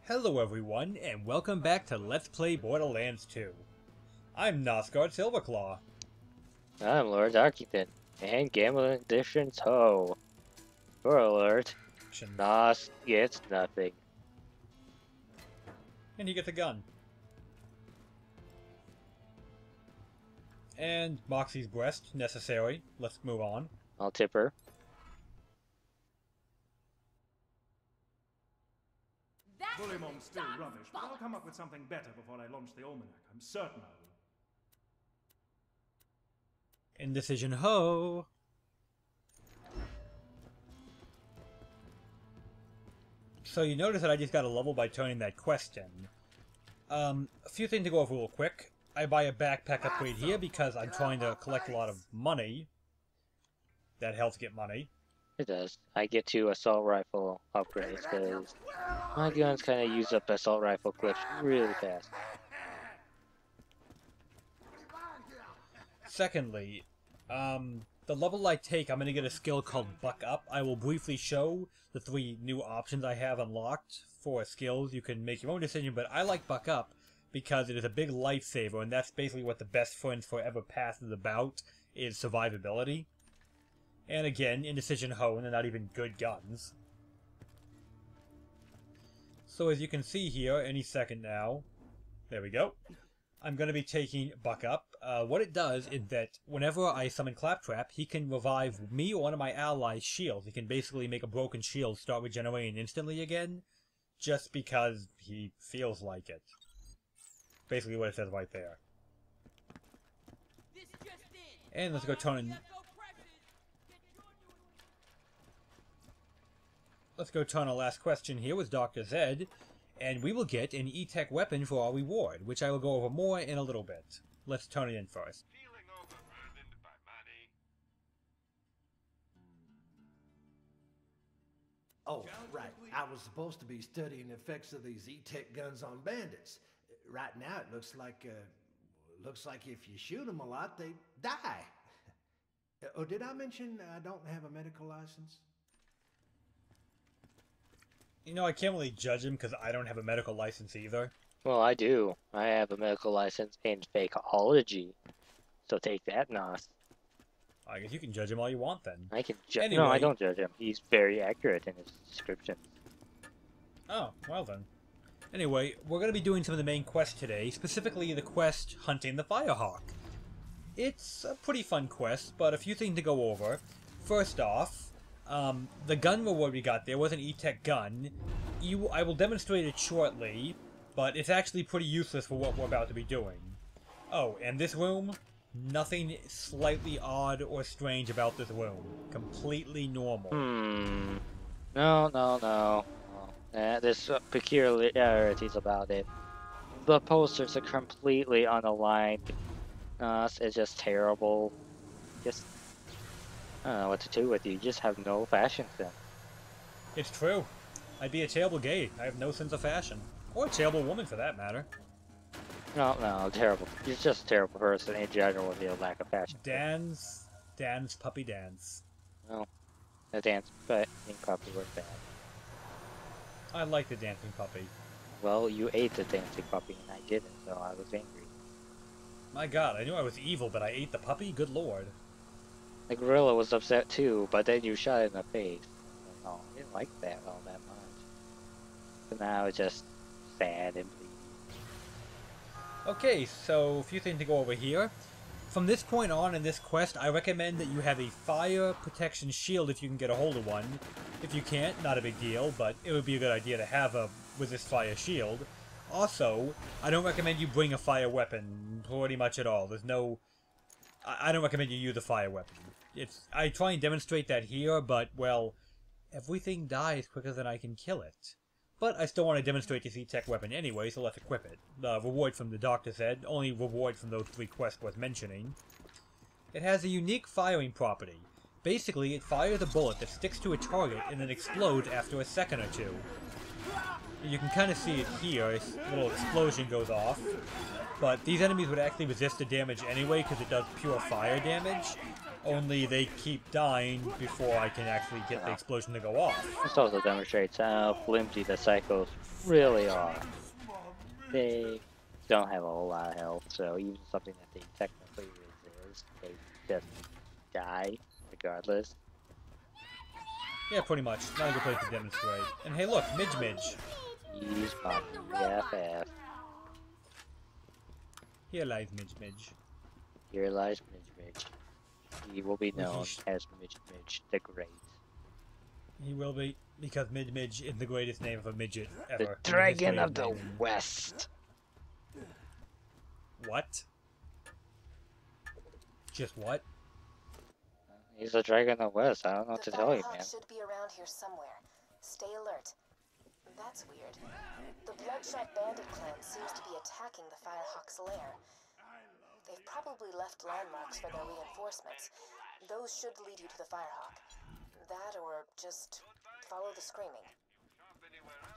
Hello everyone, and welcome back to Let's Play Borderlands 2. I'm Nosgard Silverclaw. I'm Lord Archington, and Gambling Edition's Ho. For alert, Nos gets nothing. And he gets a gun. And Moxie's breast, necessary. Let's move on. I'll tip her. Bullymong's still rubbish, but I'll come up with something better before I launch the almanac. I'm certain I will. Indecision ho! So you notice that I just got a level by turning that quest in. A few things to go over real quick. I buy a backpack upgrade here because I'm trying to collect a lot of money. That helps get money. It does. I get 2 assault rifle upgrades because my guns kind of use up assault rifle clips really fast. Secondly, the level I take, I'm going to get a skill called Buck Up. I will briefly show the 3 new options I have unlocked for skills. You can make your own decision, but I like Buck Up because it is a big lifesaver, and that's basically what the best friends forever path is about, is survivability. And again, Indecision Ho, and they're not even good guns. So as you can see here, any second now, there we go, I'm going to be taking Buck Up. What it does is that whenever I summon Claptrap, he can revive me or one of my allies' shields. He can basically make a broken shield start regenerating instantly again, just because he feels like it. Basically what it says right there. And let's go turn... Let's go turn our last question here with Dr. Zed, and we will get an E-Tech weapon for our reward, which I will go over more in a little bit. Let's turn it in first. Feeling overburdened by money. Oh, right. I was supposed to be studying the effects of these E-Tech guns on bandits. Right now it looks like if you shoot them a lot, they die. Oh, did I mention I don't have a medical license? You know, I can't really judge him because I don't have a medical license either. Well, I do. I have a medical license in fakeology. So take that, Nos. I guess you can judge him all you want then. I can judge. Anyway. No, I don't judge him. He's very accurate in his description. Oh, well then. Anyway, we're going to be doing some of the main quests today, specifically the quest Hunting the Firehawk. It's a pretty fun quest, but a few things to go over. First off, the gun reward we got there was an E-Tech gun. I will demonstrate it shortly, but it's actually pretty useless for what we're about to be doing. Oh, and this room? Nothing slightly odd or strange about this room. Completely normal. No. There's peculiarities about it. The posters are completely unaligned. It's just terrible. I don't know what to do with you. You just have no fashion sense. It's true. I'd be a terrible gay. I have no sense of fashion. Or a terrible woman, for that matter. No, terrible. You're just a terrible person in general with your lack of fashion. Dance, puppy dance. No, the dancing puppy was bad. I like the dancing puppy. Well, you ate the dancing puppy and I didn't, so I was angry. My god, I knew I was evil, but I ate the puppy? Good lord. The gorilla was upset too, but then you shot it in the face. Oh, I didn't like that all that much. So now it's just sad and bleak. Okay, so a few things to go over here. From this point on in this quest, I recommend that you have a fire protection shield if you can get a hold of one. If you can't, not a big deal, but it would be a good idea to have a resist fire shield. Also, I don't recommend you bring a fire weapon pretty much at all. There's no... I don't recommend you use a fire weapon. I try and demonstrate that here, but, well, everything dies quicker than I can kill it. But I still want to demonstrate this E-Tech weapon anyway, so let's equip it. The reward from the doctor said, only reward from those 3 quests worth mentioning. It has a unique firing property. Basically, it fires a bullet that sticks to a target and then explodes after a second or 2. And you can kind of see it here, a little explosion goes off. But these enemies would actually resist the damage anyway because it does pure fire damage. Only they keep dying before I can actually get the explosion to go off. This also demonstrates how flimsy the psychos really are. They don't have a whole lot of health, so even something that they technically resist, they just die regardless. Yeah, pretty much. Not a good place to demonstrate. And hey, look, Midge. He's my BFF. Here lies Midge. Here lies Midge. He will be known as Midge the Great. He will be, because Midge is the greatest name of a midget ever. The Dragon of the West. What? Just what? He's a Dragon of the West. I don't know what to tell you, man. The should be around here somewhere. Stay alert. That's weird. The Bloodshot Bandit clan seems to be attacking the Firehawk's lair. They've probably left landmarks for their reinforcements. Those should lead you to the Firehawk. That or just follow the screaming.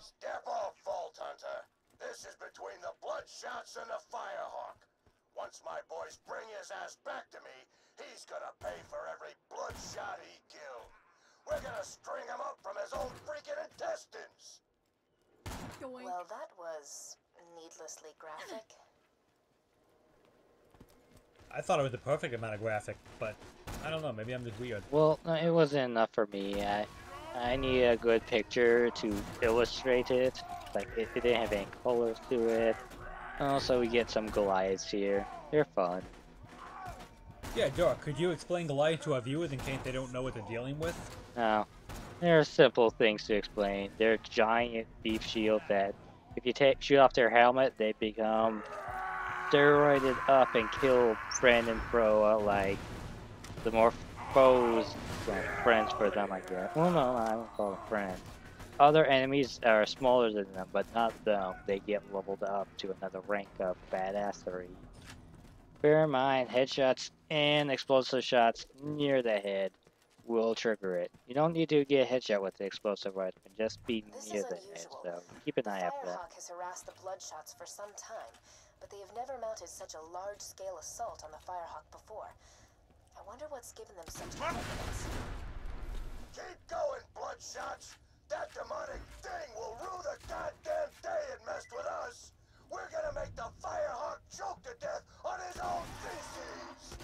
Step off, Vault Hunter. This is between the Bloodshots and the Firehawk. Once my boys bring his ass back to me, he's gonna pay for every Bloodshot he killed. We're gonna string him up from his own freaking intestines. Well, that was needlessly graphic. I thought it was the perfect amount of graphic, but I don't know, maybe I'm just weird. Well, no, it wasn't enough for me. I need a good picture to illustrate it. Like, it didn't have any colors to it. Also, we get some Goliaths here. They're fun. Yeah, Dork, could you explain Goliath to our viewers in case they don't know what they're dealing with? No. There are simple things to explain. They're giant deep shields that, if you shoot off their helmet, they become steroided up and kill friend and foe like the more foes than friends for them, I guess. Well, no, I don't call them friends. Other enemies are smaller than them, but not them. They get leveled up to another rank of badassery. Bear in mind, headshots and explosive shots near the head will trigger it. You don't need to get a headshot with the explosive weapon, just be near the head, so keep an eye out for that. Firehawk has harassed the Bloodshots for some time, but they have never mounted such a large-scale assault on the Firehawk before. I wonder what's given them such confidence. Keep going, Bloodshots! That demonic thing will rue the goddamn day it messed with us! We're gonna make the Firehawk choke to death on his own feces!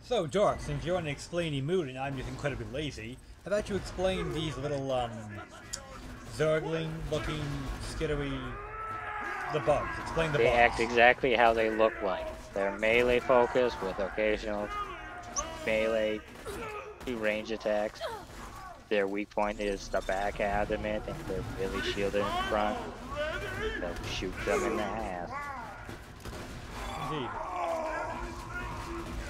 So, Dork, since you're in an explaining mood and I'm just incredibly lazy, how about you explain these little, Zergling-looking, skittery... the bugs. Explain the bugs. They act exactly how they look like. They're melee focused with occasional melee range attacks. Their weak point is the back adamant, and they're really shielded in front. They'll shoot them in the ass. Indeed.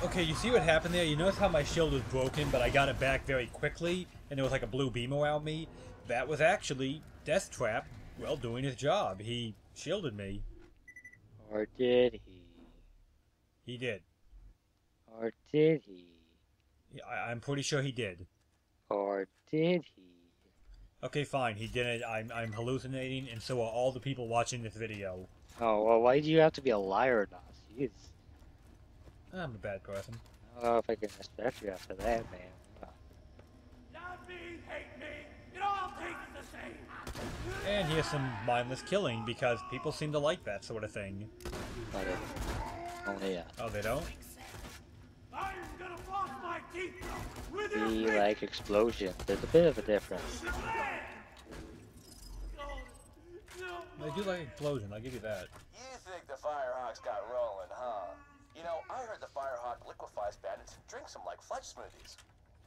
Okay, you see what happened there? You notice how my shield was broken, but I got it back very quickly, and there was like a blue beam around me? That was actually Deathtrap, well, doing his job. He shielded me. Or did he? He did. Or did he? Yeah, I'm pretty sure he did. Or did he? Okay, fine, he did it. I'm hallucinating, and so are all the people watching this video. Oh, well, why do you have to be a liar now? Jeez. I'm a bad person. I don't know if I can respect you after that, man. Love me, hate me, it all tastes the same. And here's some mindless killing, because people seem to like that sort of thing. Only, Oh, they don't? I'm gonna floss my teeth with we like explosions. There's a bit of a difference. I do like explosion, I'll give you that. You think the Firehawks got rolling, huh? You know, I heard the Firehawk liquefies bandits and drinks them like fudge smoothies.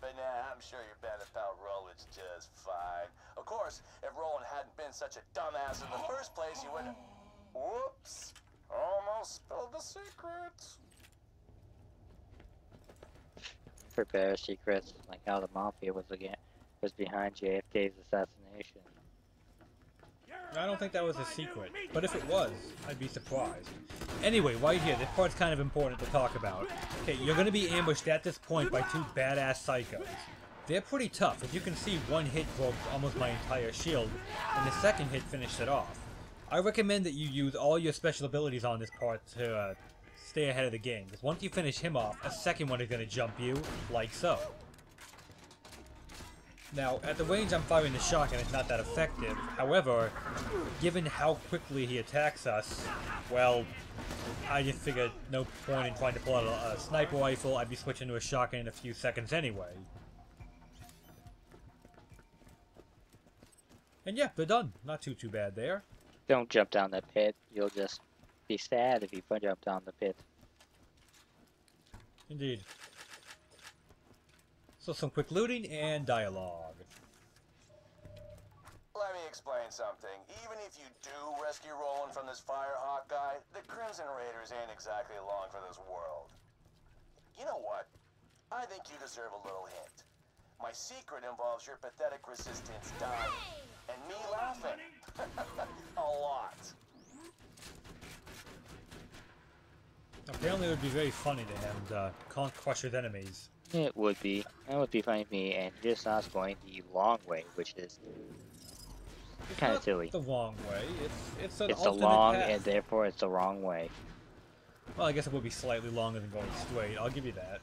But nah, I'm sure your bandit pal Roland's just fine. Of course, if Roland hadn't been such a dumbass in the first place, he wouldn't... Whoops! Almost spilled the secret. Prepare secrets, like how the Mafia was behind JFK's assassination. I don't think that was a secret, but if it was, I'd be surprised. Anyway, right here, this part's kind of important to talk about. Okay, you're gonna be ambushed at this point by two badass psychos. They're pretty tough. As you can see, one hit broke almost my entire shield, and the second hit finished it off. I recommend that you use all your special abilities on this part to stay ahead of the game. Because once you finish him off, a second one is going to jump you, like so. Now, at the range I'm firing the shotgun, it's not that effective. However, given how quickly he attacks us, well, I just figured no point in trying to pull out a sniper rifle. I'd be switching to a shotgun in a few seconds anyway. And yeah, they're done. Not too bad there. Don't jump down that pit. You'll just be sad if you jump down the pit. Indeed. So some quick looting and dialogue. Let me explain something. Even if you do rescue Roland from this Firehawk guy, the Crimson Raiders ain't exactly along for this world. You know what? I think you deserve a little hint. My secret involves your pathetic resistance dying, and me laughing. A lot. Apparently it would be very funny to him to crush his enemies. It would be. That would be funny to me, and just not going the long way, which is kind of silly. The wrong way. It's an It's the alternate long, path. and therefore it's the wrong way. Well, I guess it would be slightly longer than going straight. I'll give you that.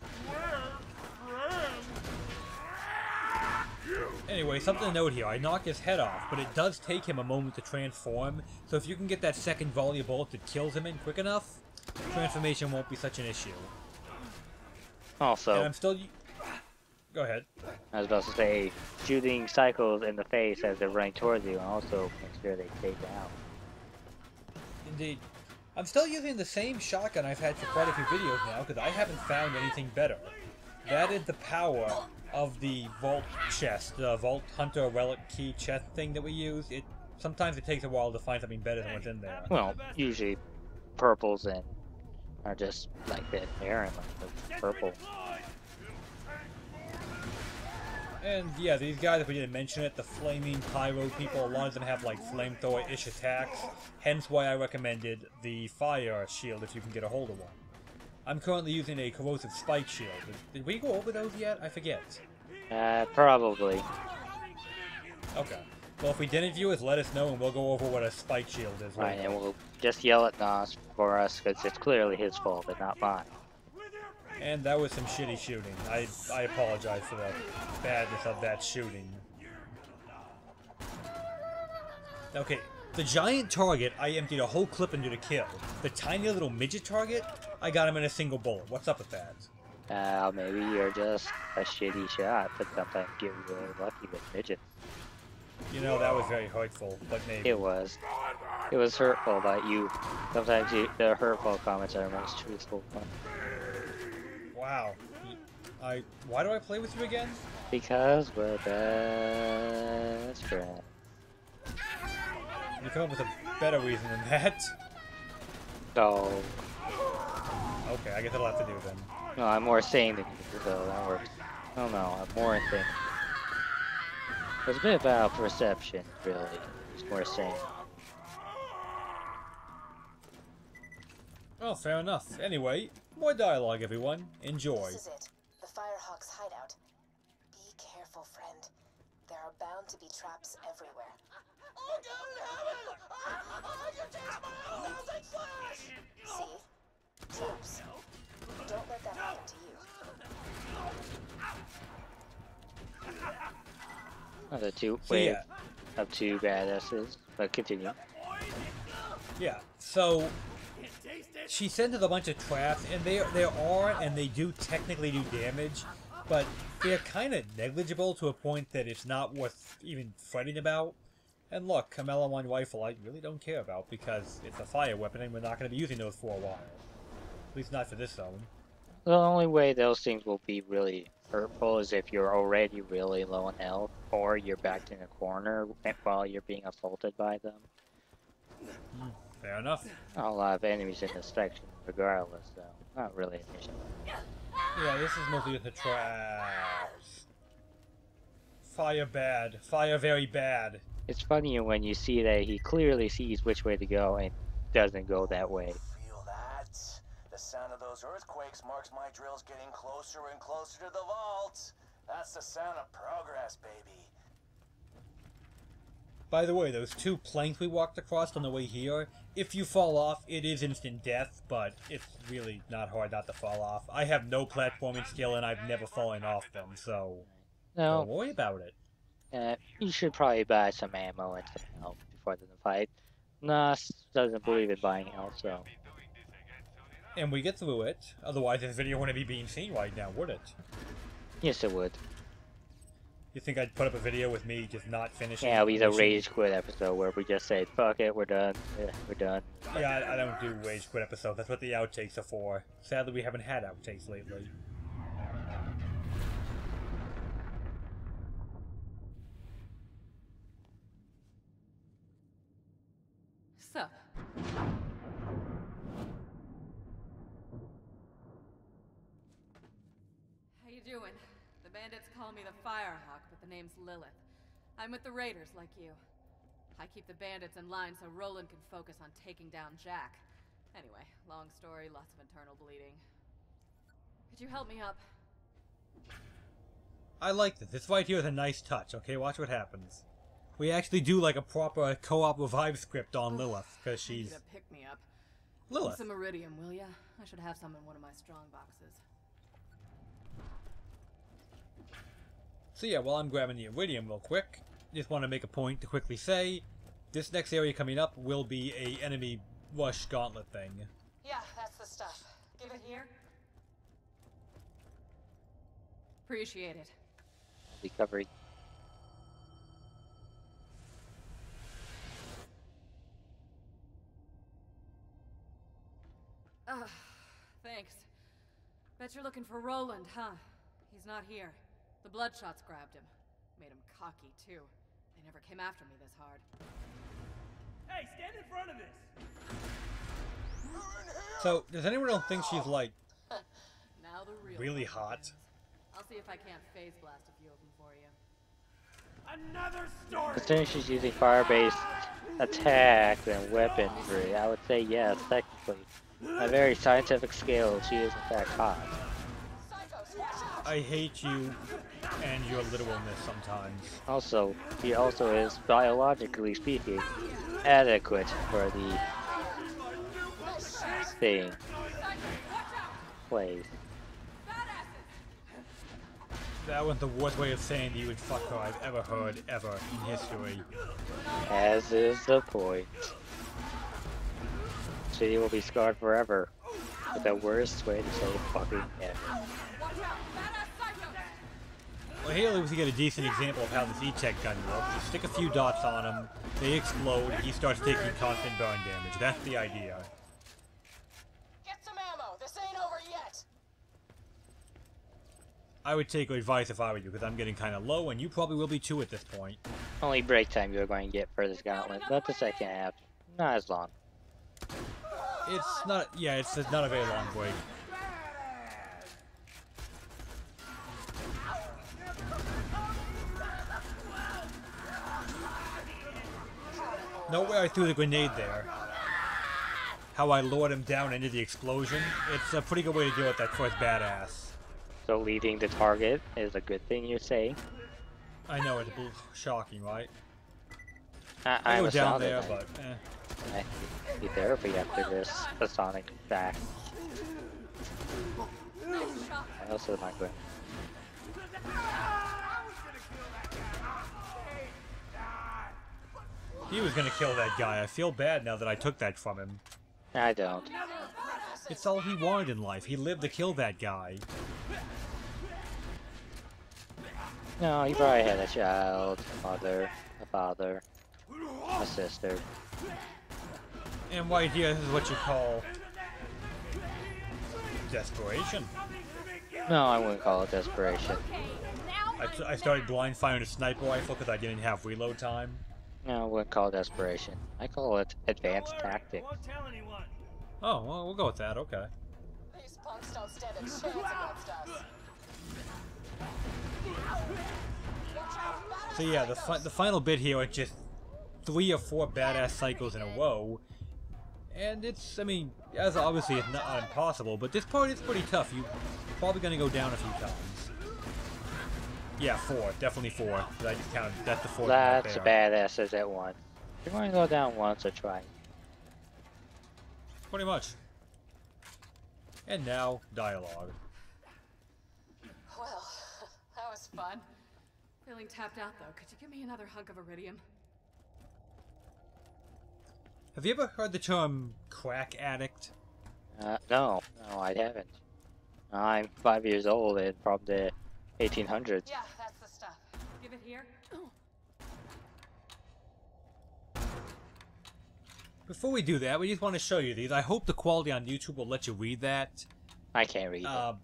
Anyway, something to note here. I knock his head off, but it does take him a moment to transform. So if you can get that second volley of bullets that kills him in quick enough, transformation won't be such an issue. Also, And I'm still... Go ahead. I was about to say, shooting cycles in the face as they're running towards you, and also make sure they stay down. Indeed. I'm still using the same shotgun I've had for quite a few videos now, because I haven't found anything better. That is the power of the Vault chest, the Vault Hunter Relic Key chest thing that we use. Sometimes it takes a while to find something better than what's in there. Well, usually purples and are just like that there, and like the purple. And yeah, these guys, if we didn't mention it, the flaming pyro people, a lot of them have like flamethrower-ish attacks, hence why I recommended the fire shield if you can get a hold of one. I'm currently using a corrosive spike shield. Did we go over those yet? I forget. Probably. Okay. Well, if we didn't, viewers, let us know and we'll go over what a spike shield is. Right, and we'll just yell at Nos for us, because it's clearly his fault and not mine. And that was some shitty shooting. I apologize for the badness of that shooting. Okay, the giant target, I emptied a whole clip into to kill. The tiny little midget target, I got him in a single bullet. What's up with that? Maybe you're just a shitty shot, but sometimes you get really lucky with midgets. You know, that was very hurtful, but maybe. It was. It was hurtful, but sometimes the hurtful comments are most truthful. Wow. Why do I play with you again? Because we're best friends. You come up with a better reason than that. So, Okay, I guess that'll have to do then. no, I'm more sane than you, so that works. I don't know, I'm more than. It's a bit about perception, really. It's more sane. Oh, fair enough. Anyway, more dialogue, everyone. Enjoy. This is it. The Firehawk's hideout. Be careful, friend. There are bound to be traps everywhere. Oh, God in heaven! I can taste my own housing flash! See? Troops. Don't let that happen to you. The two So, wave yeah. of two badasses, but continue. Yeah, so she sends us a bunch of traps, and there are, and they do technically do damage, but they're kind of negligible to a point that it's not worth even fretting about. And look, a LM1 rifle I really don't care about, because it's a fire weapon, and we're not going to be using those for a while. At least not for this zone. The only way those things will be really hurtful is if you're already really low in health, or you're backed in a corner while you're being assaulted by them. Fair enough. A lot of enemies in this section, regardless, so not really an issue. Yeah, this is mostly just the traps. Fire bad. Fire very bad. It's funny when you see that he clearly sees which way to go and doesn't go that way. Feel that? The sound of those earthquakes marks my drills getting closer and closer to the vault. That's the sound of progress, baby. By the way, those 2 planks we walked across on the way here, if you fall off, it is instant death, but it's really not hard not to fall off. I have no platforming skill and I've never fallen off them, so No, don't worry about it. you should probably buy some ammo and some health before the fight. Nas doesn't believe in buying health, so... And we get through it, otherwise this video wouldn't be being seen right now, would it? Yes, it would. You think I'd put up a video with me just not finishing? Yeah, we the rage quit episode where we just say, fuck it, we're done. Yeah, we're done. Yeah, I don't do rage quit episodes, that's what the outtakes are for. Sadly, we haven't had outtakes lately. Sup? How you doing? The bandits call me the Firehawk, but the name's Lilith. I'm with the Raiders, like you. I keep the bandits in line so Roland can focus on taking down Jack. Anyway, long story, lots of internal bleeding. Could you help me up? I like this. This right here is a nice touch, okay? Watch what happens. We actually do like a proper co-op revive script on Lilith, because she's... Need a pick-me-up. Lilith. Some iridium, will ya? I should have some in one of my strong boxes. So yeah, while I'm grabbing the iridium real quick, just want to make a point to quickly say, this next area coming up will be a enemy rush gauntlet thing. Yeah, that's the stuff. Give it here. Appreciate it. Recovery. Thanks. Bet you're looking for Roland, huh? He's not here. The Bloodshots grabbed him. Made him cocky, too. They never came after me this hard. Hey, stand in front of this! So, does anyone else think she's like Now the real really fun hot? begins. I'll see if I can't phase blast a few of them for you. Another story! Considering she's using fire-based attacks and weaponry, I would say yes, technically. On a very scientific scale, she is in fact hot. I hate you and your literalness sometimes. Also, she also is, biologically speaking, adequate for the thing. Plays. That was the worst way of saying that you would fuck her I've ever heard, ever, in history. As is the point. City will be scarred forever. But the worst way to say fucking ever. Well, here we get a decent example of how this E-Tech gun works. You stick a few dots on him, they explode, he starts taking constant burn damage. That's the idea. Get some ammo. This ain't over yet. I would take advice if I were you, because I'm getting kind of low, and you probably will be too at this point. Only break time you're going to get for this gauntlet, but the second half, not as long. It's not, yeah, it's not a very long break. Note where I threw the grenade there. How I lured him down into the explosion. It's a pretty good way to deal with that first badass. So leaving the target is a good thing, you say? I know, it's shocking, right? I I go was down sounded there, like but I need therapy after this Sonic back. I also not good. he was gonna kill that guy. I feel bad now that I took that from him. I don't. It's all he wanted in life. He lived to kill that guy. No, he probably had a child, a mother, a father, a sister. And right here, this is what you call desperation. No, I wouldn't call it desperation. I started blind firing a sniper rifle because I didn't have reload time. No, I wouldn't call it desperation. I call it advanced tactics. Won't tell anyone. Oh, well, we'll go with that, okay. These punks don't stand a chance against us. So yeah, the final bit here is just 3 or 4 badass cycles in a row. And it's, I mean, as obviously it's not impossible, but this part is pretty tough. You're probably going to go down a few times. Yeah, 4. Definitely 4. I just counted. That's the 4th That's a right there. badass as that one. You're going to go down once or twice. Pretty much. And now, dialogue. Well, that was fun. Feeling tapped out though. Could you give me another hunk of iridium? Have you ever heard the term crack addict? No, I haven't. I'm 5 years old and from the 1800s. Yeah, that's the stuff. Give it here. Before we do that, we just want to show you these. I hope the quality on YouTube will let you read that. I can't read it.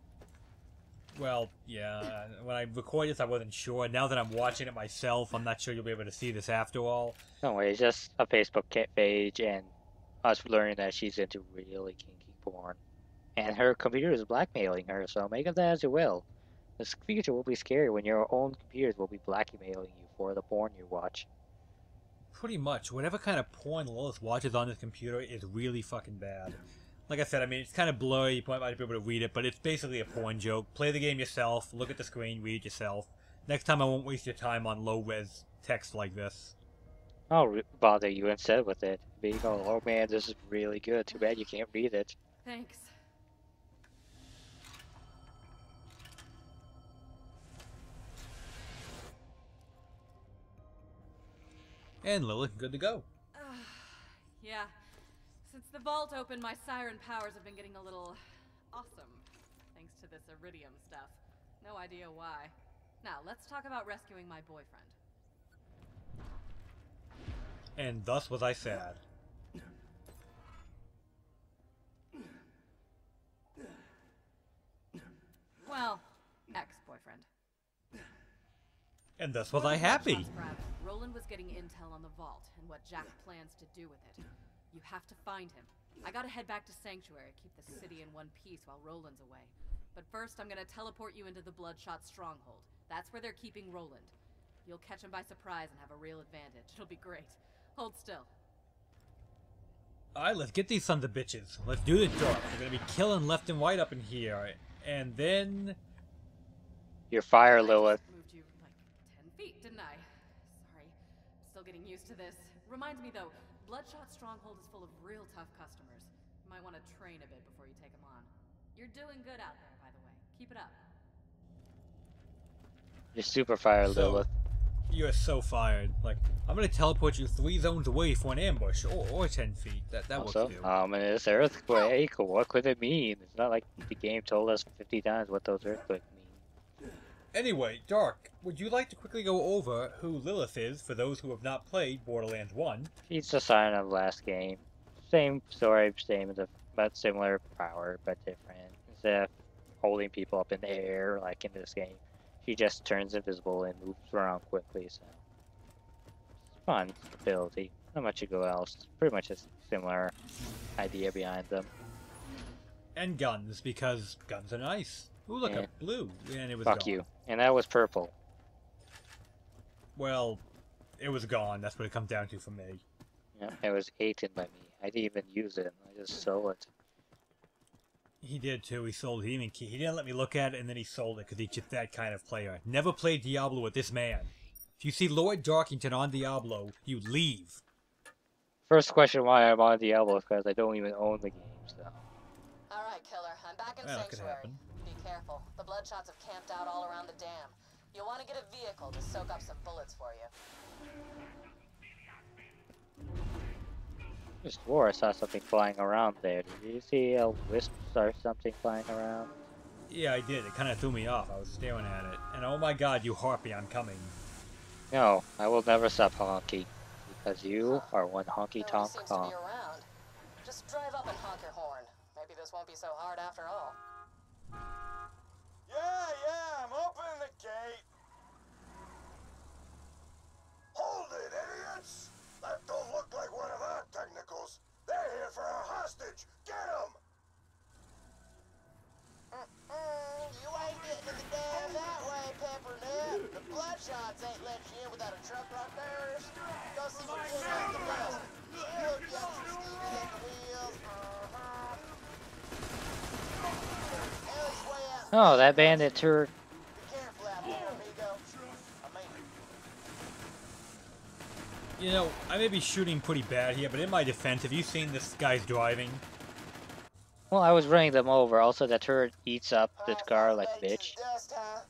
Well, yeah, when I recorded this, I wasn't sure. Now that I'm watching it myself, I'm not sure you'll be able to see this after all. Don't worry, it's just a Facebook page and us learning that she's into really kinky porn. And her computer is blackmailing her, so make of that as you will. This future will be scary when your own computers will be blackmailing you for the porn you watch. Pretty much. Whatever kind of porn Lilith watches on this computer is really fucking bad. Like I said, I mean, it's kind of blurry, you might not be able to read it, but it's basically a porn joke. Play the game yourself, look at the screen, read it yourself. Next time I won't waste your time on low-res text like this. I'll bother you instead with it. Being all, oh man, this is really good. Too bad you can't read it. Thanks. And Lilith, good to go. Yeah. Since the vault opened, my siren powers have been getting a little awesome. Thanks to this iridium stuff. No idea why. Now, let's talk about rescuing my boyfriend. And thus was I sad. Well, ex-boyfriend. And thus was I happy. Roland was getting intel on the vault and what Jack plans to do with it. You have to find him. I gotta head back to Sanctuary, keep the city in one piece while Roland's away. But first, I'm gonna teleport you into the Bloodshot Stronghold. That's where they're keeping Roland. You'll catch him by surprise and have a real advantage. It'll be great. Hold still. Alright, let's get these sons of bitches. Let's do the job. We're gonna be killing left and right up in here. And then... You're fire, Lilith. Moved you like 10 feet, didn't I? Sorry. Still getting used to this. Reminds me though, Bloodshot Stronghold is full of real tough customers. You might want to train a bit before you take them on. You're doing good out there, by the way. Keep it up. You're super fire, Lilith. You're so fired. Like, I'm gonna teleport you 3 zones away for an ambush, or 10 feet. That Also, works too. ominous earthquake. What could it mean? It's not like the game told us 50 times what those earthquakes mean. Anyway, Dark, would you like to quickly go over who Lilith is for those who have not played Borderlands 1? She's the siren of the last game. Same story, but similar power, but different. Instead of holding people up in the air like in this game, she just turns invisible and moves around quickly, so it's fun ability. Not much to go else. Pretty much a similar idea behind them. And guns, because guns are nice. Ooh, look, Yeah. a blue, and it was Fuck gone. you. And that was purple. Well, it was gone. That's what it comes down to for me. Yeah, it was eaten by me. I didn't even use it. I just sold it. He did too. He sold it. He didn't let me look at it, and then he sold it because he's just that kind of player. Never played Diablo with this man. If you see Lord Darkington on Diablo, you leave. First question why I'm on Diablo is because I don't even own the game, so. Alright, Killer. I'm back in Well, that could Sanctuary. happen. Be careful. The Bloodshots have camped out all around the dam. You'll want to get a vehicle to soak up some bullets for you. I swore I saw something flying around there. Did you see a wisp or something flying around? Yeah, I did. It kind of threw me off. I was staring at it. And oh my god, you harpy, I'm coming. No, I will never stop honking. Because you are one honky Nobody tonk seems to honk. be around. Just drive up and honk your horn. Maybe this won't be so hard after all. Yeah, I'm opening the gate. Hold it, idiots! That don't look like one of our technicals. They're here for our hostage. Get them! You ain't getting to the dam that way, Pepperneck. The Bloodshots ain't let you in without a truck like theirs. Go see what you're doing the best. He'll get some Stevie at the wheels. Ellie's way out. Oh, that bandit turret. Be careful out there, amigo. You know, I may be shooting pretty bad here, but in my defense, have you seen this guy's driving? Well, I was running them over. Also, that turret eats up the car like a bitch. Dust, huh?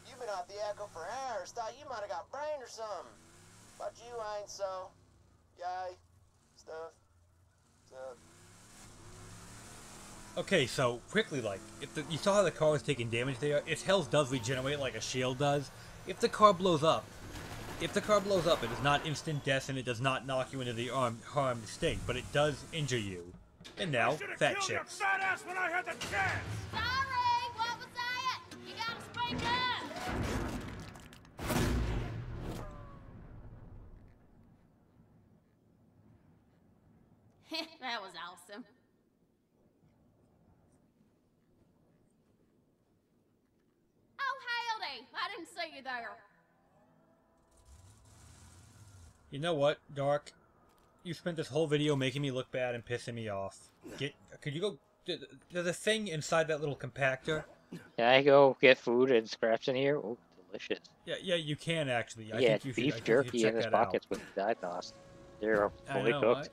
You've been off the echo for hours. Thought you might have got brain or something. But you ain't so. Yay. Stuff. Okay, so quickly, like, you saw how the car was taking damage there? Its health does regenerate like a shield does. If the car blows up, it is not instant death and it does not knock you into the harmed state, but it does injure you. And now, fat chicks. Fat ass when I had the chance. Sorry, what was that? You gotta speak up. That was awesome. Oh, howdy! I didn't see you there. You know what, Dark? You spent this whole video making me look bad and pissing me off. Could you go... There's a thing inside that little compactor. Can I go get food and scraps in here? Oh, delicious. Yeah, you can actually. I Yeah, think you beef should, jerky check in his that out. pockets with diagnosed. They're I fully know, cooked.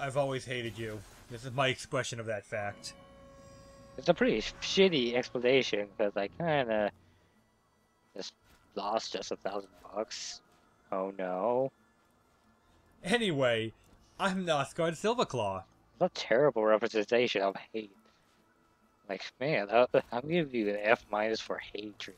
I've always hated you. This is my expression of that fact. It's a pretty shitty explanation because I kind of just lost just $1,000. Oh no. Anyway, I'm Nosgard Silverclaw. It's a terrible representation of hate. Like, man, I'm giving you an F- for hatred.